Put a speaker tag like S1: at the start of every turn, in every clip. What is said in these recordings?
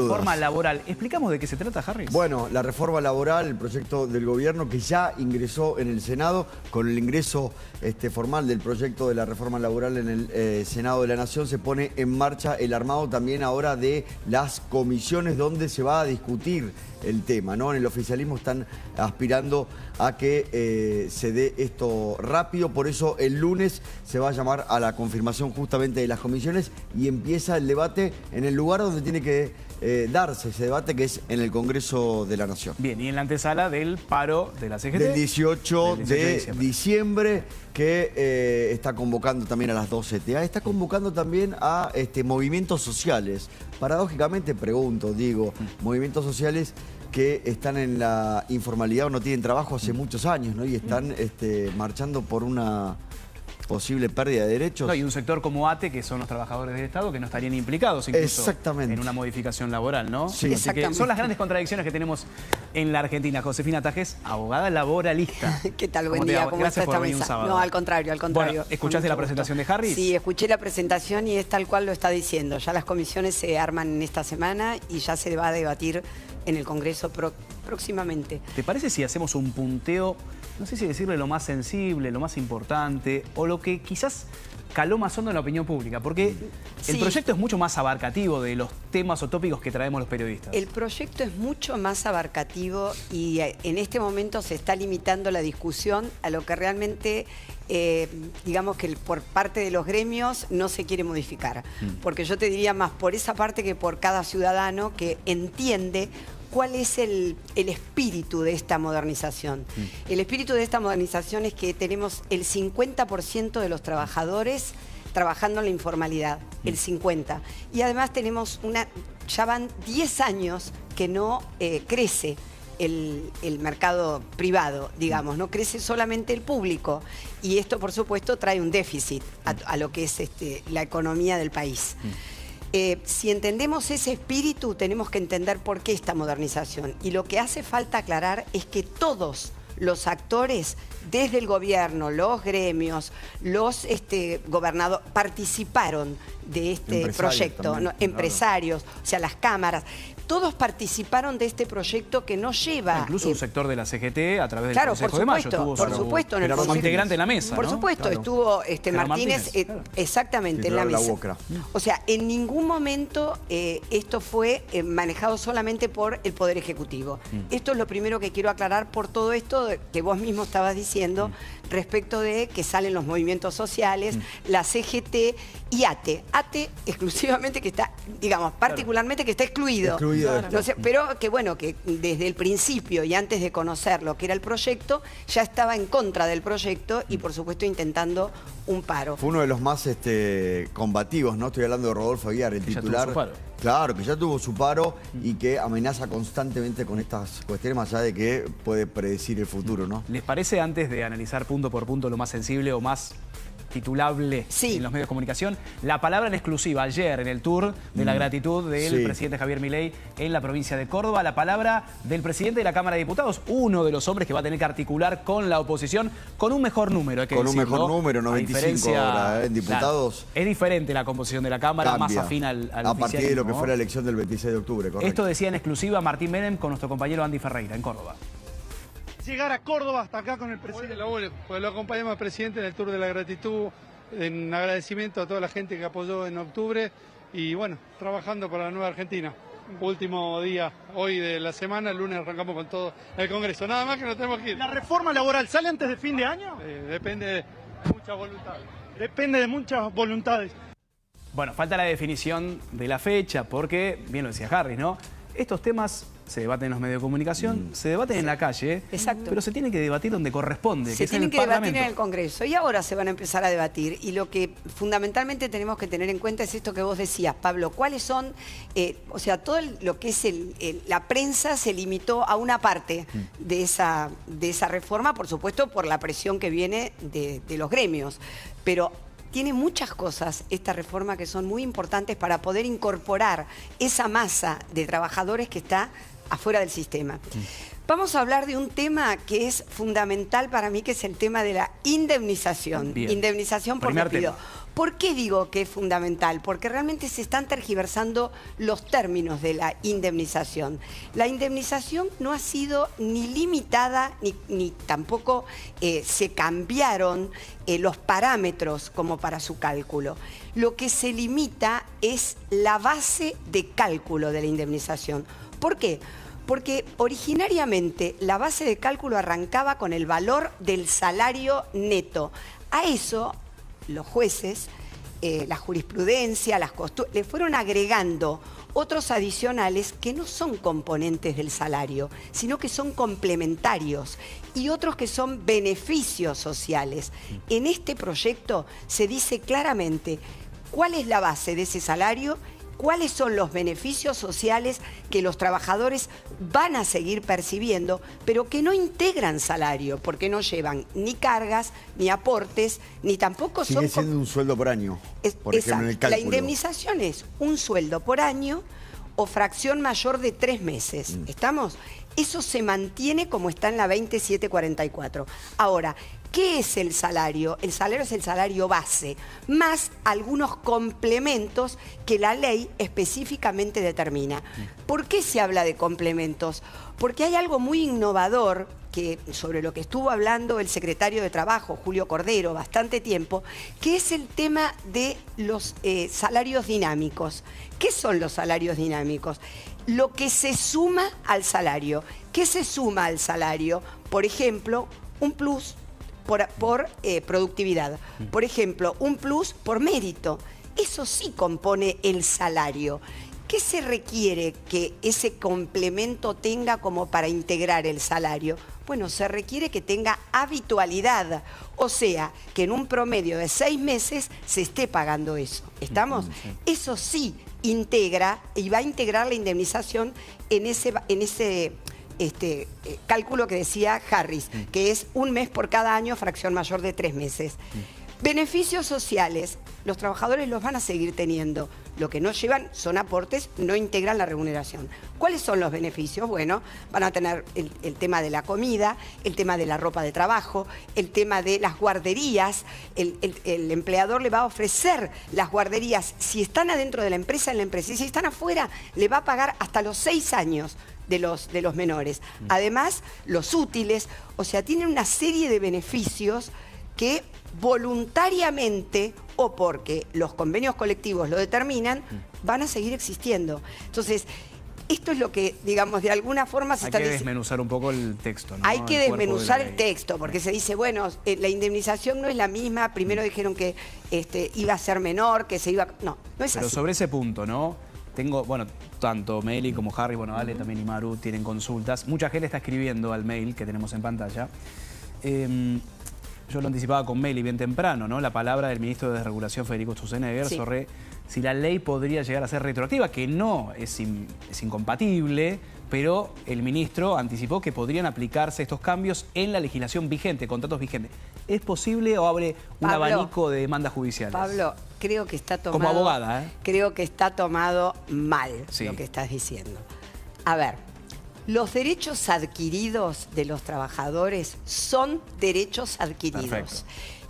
S1: reforma laboral. ¿Explicamos de qué se trata, Harris?
S2: Bueno, la reforma laboral, el proyecto del gobierno que ya ingresó en el Senado, con el ingreso formal del proyecto de la reforma laboral en el Senado de la Nación, se pone en marcha el armado también ahora de las comisiones donde se va a discutir el tema, ¿no? En el oficialismo están aspirando a que se dé esto rápido, por eso el lunes se va a llamar a la confirmación justamente de las comisiones y empieza el debate en el lugar donde tiene que darse ese debate, que es en el Congreso de la Nación.
S1: Bien, y en la antesala del paro de la CGT.
S2: Del 18 de diciembre, que está convocando también a las 2 CTA, está convocando también a movimientos sociales. Paradójicamente pregunto, digo, movimientos sociales que están en la informalidad o no tienen trabajo hace muchos años, ¿no? Y están marchando por una posible pérdida de derechos.
S1: No, y un sector como ATE, que son los trabajadores del Estado, que no estarían implicados incluso en una modificación laboral, ¿no?
S2: Sí,
S1: así que son las grandes contradicciones que tenemos en la Argentina. Josefina Tajes, abogada laboralista.
S3: ¿Qué tal? Buen día. ¿Cómo está esta mesa? No, al contrario, al contrario.
S1: Bueno, ¿escuchaste la presentación de Harris?
S3: Sí, escuché la presentación y es tal cual lo está diciendo. Ya las comisiones se arman en esta semana y ya se va a debatir en el Congreso próximamente.
S1: ¿Te parece si hacemos un punteo, no sé si decirle lo más sensible, lo más importante, o lo que quizás caló más hondo en la opinión pública? Porque el proyecto es mucho más abarcativo de los temas o tópicos que traemos los periodistas.
S3: El proyecto es mucho más abarcativo y en este momento se está limitando la discusión a lo que realmente, digamos que por parte de los gremios no se quiere modificar. Porque yo te diría más por esa parte que por cada ciudadano que entiende cuál es el espíritu de esta modernización. El espíritu de esta modernización es que tenemos el 50% de los trabajadores trabajando en la informalidad, el 50%. Y además tenemos ya van 10 años que no crece el mercado privado, digamos, no crece solamente el público. Y esto, por supuesto, trae un déficit a lo que es la economía del país. Si entendemos ese espíritu, tenemos que entender por qué esta modernización. Y lo que hace falta aclarar es que todos los actores, desde el gobierno, los gremios, los gobernadores, participaron de este proyecto,
S2: también,
S3: ¿no? Empresarios, o sea, las cámaras. Todos participaron de este proyecto que no lleva...
S1: Incluso un sector de la CGT a través del Consejo de Mayo.
S3: Por supuesto, en el
S1: Consejo integrante en la mesa,
S3: por supuesto, estuvo Martínez, exactamente, en la mesa. O sea, en ningún momento esto fue manejado solamente por el Poder Ejecutivo. Esto es lo primero que quiero aclarar por todo esto que vos mismo estabas diciendo respecto de que salen los movimientos sociales, la CGT y ATE. ATE exclusivamente que está, digamos, particularmente que está excluido. No sé, pero que bueno, que desde el principio y antes de conocer lo que era el proyecto, ya estaba en contra del proyecto y por supuesto intentando un paro.
S2: Fue uno de los más combativos, ¿no? Estoy hablando de Rodolfo Aguiar, el titular. Claro, que ya tuvo su paro y que amenaza constantemente con estas cuestiones, más allá de que puede predecir el futuro, ¿no?
S1: ¿Les parece, antes de analizar punto por punto lo más sensible o más titulable en los medios de comunicación, la palabra en exclusiva ayer en el tour de la gratitud del presidente Javier Milei en la provincia de Córdoba, la palabra del presidente de la Cámara de Diputados, uno de los hombres que va a tener que articular con la oposición con un mejor número, hay que decirlo.
S2: Con un mejor número, 95 ahora, en diputados.
S1: Claro, es diferente la composición de la Cámara, más afín al
S2: a partir de lo que fue la elección del 26 de octubre, correcto.
S1: Esto decía en exclusiva Martín Menem con nuestro compañero Andy Ferreira en Córdoba.
S4: Llegar a Córdoba hasta acá con el presidente. Pues lo acompañamos al presidente en el Tour de la Gratitud, en agradecimiento a toda la gente que apoyó en octubre y bueno, trabajando para la nueva Argentina. Último día hoy de la semana, el lunes arrancamos con todo el Congreso. Nada más que nos tenemos que ir.
S5: ¿La reforma laboral sale antes de fin de año?
S4: Depende de muchas voluntades.
S5: Depende de muchas voluntades.
S1: Bueno, falta la definición de la fecha porque, bien lo decía Harris, ¿no? Estos temas se debaten en los medios de comunicación, se debaten en la calle, pero se tienen que debatir donde corresponde,
S3: se tienen que debatir en el Congreso y ahora se van a empezar a debatir y lo que fundamentalmente tenemos que tener en cuenta es esto que vos decías, Pablo, cuáles son, o sea, todo lo que es la prensa se limitó a una parte de esa reforma, por supuesto por la presión que viene de los gremios, pero tiene muchas cosas esta reforma que son muy importantes para poder incorporar esa masa de trabajadores que está afuera del sistema. Vamos a hablar de un tema que es fundamental para mí, que es el tema de la indemnización. Indemnización por despido. ¿Por qué digo que es fundamental? Porque realmente se están tergiversando los términos de la indemnización. La indemnización no ha sido ni limitada, ni tampoco se cambiaron los parámetros como para su cálculo. Lo que se limita es la base de cálculo de la indemnización. ¿Por qué? Porque originariamente la base de cálculo arrancaba con el valor del salario neto. A eso los jueces, la jurisprudencia, las costumbres, le fueron agregando otros adicionales que no son componentes del salario, sino que son complementarios y otros que son beneficios sociales. En este proyecto se dice claramente cuál es la base de ese salario, cuáles son los beneficios sociales que los trabajadores van a seguir percibiendo, pero que no integran salario, porque no llevan ni cargas, ni aportes, ni tampoco son...
S2: Sigue siendo un sueldo por año, por ejemplo, en el cálculo.
S3: La indemnización es un sueldo por año o fracción mayor de 3 meses. ¿Estamos? Eso se mantiene como está en la 20744. Ahora, ¿qué es el salario? El salario es el salario base, más algunos complementos que la ley específicamente determina. ¿Por qué se habla de complementos? Porque hay algo muy innovador sobre lo que estuvo hablando el secretario de Trabajo, Julio Cordero, bastante tiempo, que es el tema de los salarios dinámicos. ¿Qué son los salarios dinámicos? Lo que se suma al salario. ¿Qué se suma al salario? Por ejemplo, un plus por productividad. Por ejemplo, un plus por mérito. Eso sí compone el salario. ¿Qué se requiere que ese complemento tenga como para integrar el salario? Bueno, se requiere que tenga habitualidad, o sea, que en un promedio de 6 meses se esté pagando eso. ¿Estamos? Eso sí integra y va a integrar la indemnización en ese cálculo que decía Harris, que es 1 mes por cada año, fracción mayor de 3 meses. Beneficios sociales, los trabajadores los van a seguir teniendo. Lo que no llevan son aportes, no integran la remuneración. ¿Cuáles son los beneficios? Bueno, van a tener el tema de la comida, el tema de la ropa de trabajo, el tema de las guarderías. El empleador le va a ofrecer las guarderías. Si están adentro de la empresa, en la empresa. Y si están afuera, le va a pagar hasta los 6 años de los menores. Además, los útiles. O sea, tienen una serie de beneficios que voluntariamente o porque los convenios colectivos lo determinan, van a seguir existiendo. Entonces, esto es lo que, digamos, de alguna forma se está diciendo.
S1: Hay que desmenuzar un poco el texto, ¿no?
S3: Hay que desmenuzar el texto, porque se dice, bueno, la indemnización no es la misma. Primero dijeron que iba a ser menor, que se iba... No, no es así.
S1: Pero sobre ese punto, ¿no? Tengo, bueno, tanto Meli como Harry, bueno, Ale también y Maru tienen consultas. Mucha gente está escribiendo al mail que tenemos en pantalla. Yo lo anticipaba con Meli bien temprano, ¿no? La palabra del ministro de Desregulación, Federico Sturzenegger, sobre si la ley podría llegar a ser retroactiva, que no es incompatible, pero el ministro anticipó que podrían aplicarse estos cambios en la legislación vigente, contratos vigentes. ¿Es posible o abre un abanico de demandas judiciales?
S3: Pablo, creo que está tomado...
S1: Como abogada, ¿eh?
S3: Creo que está tomado mal lo que estás diciendo. A ver, los derechos adquiridos de los trabajadores son derechos adquiridos. Perfecto.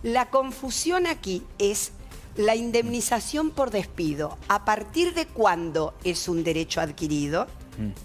S3: La confusión aquí es la indemnización por despido. ¿A partir de cuándo es un derecho adquirido?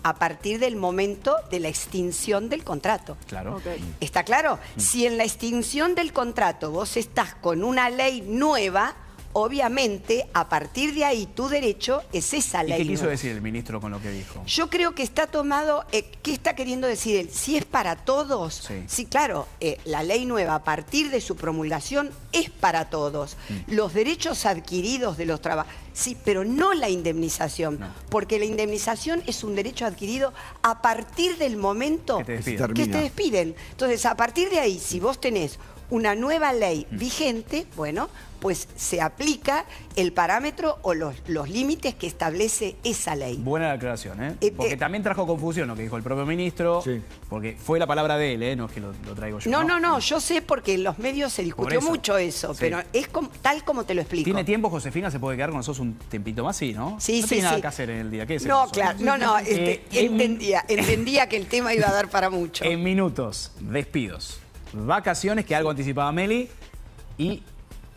S3: A partir del momento de la extinción del contrato.
S1: Claro.
S3: Okay. ¿Está claro? Si en la extinción del contrato vos estás con una ley nueva, obviamente, a partir de ahí, tu derecho es esa ley.
S1: ¿Y qué quiso decir el ministro con lo que dijo?
S3: Yo creo que está tomado... ¿Qué está queriendo decir él? Si es para todos. Sí, claro, la ley nueva, a partir de su promulgación, es para todos. Los derechos adquiridos de los trabajadores... Sí, pero no la indemnización. No. Porque la indemnización es un derecho adquirido a partir del momento que te despiden. Entonces, a partir de ahí, si vos tenés una nueva ley vigente, bueno, pues se aplica el parámetro o los límites que establece esa ley.
S1: Buena la aclaración, ¿eh? Porque también trajo confusión lo que dijo el propio ministro, porque fue la palabra de él, ¿eh? No es que lo traigo yo.
S3: No, yo sé porque en los medios se discutió mucho eso, pero es tal como te lo explico.
S1: ¿Tiene tiempo, Josefina? ¿Se puede quedar con nosotros un tempito más? Sí, ¿no?
S3: Sí,
S1: no tiene nada que hacer en el día. ¿Qué es
S3: no,
S1: eso?
S3: Claro, entendía que el tema iba a dar para mucho.
S1: En minutos, despidos, vacaciones, que algo anticipaba Meli, y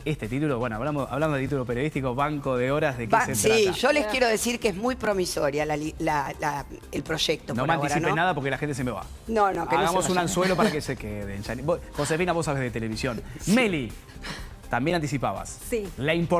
S1: este título, bueno, hablando de título periodístico, Banco de Horas, ¿de qué se
S3: Sí,
S1: trata?
S3: yo les quiero decir que es muy promisoria el proyecto.
S1: No me anticipes nada porque la gente se me va.
S3: No, que
S1: hagamos
S3: no se
S1: un
S3: vaya.
S1: anzuelo para que se queden. Josefina, vos sabés de televisión. Sí. Meli, también anticipabas.
S6: Sí.
S1: La importancia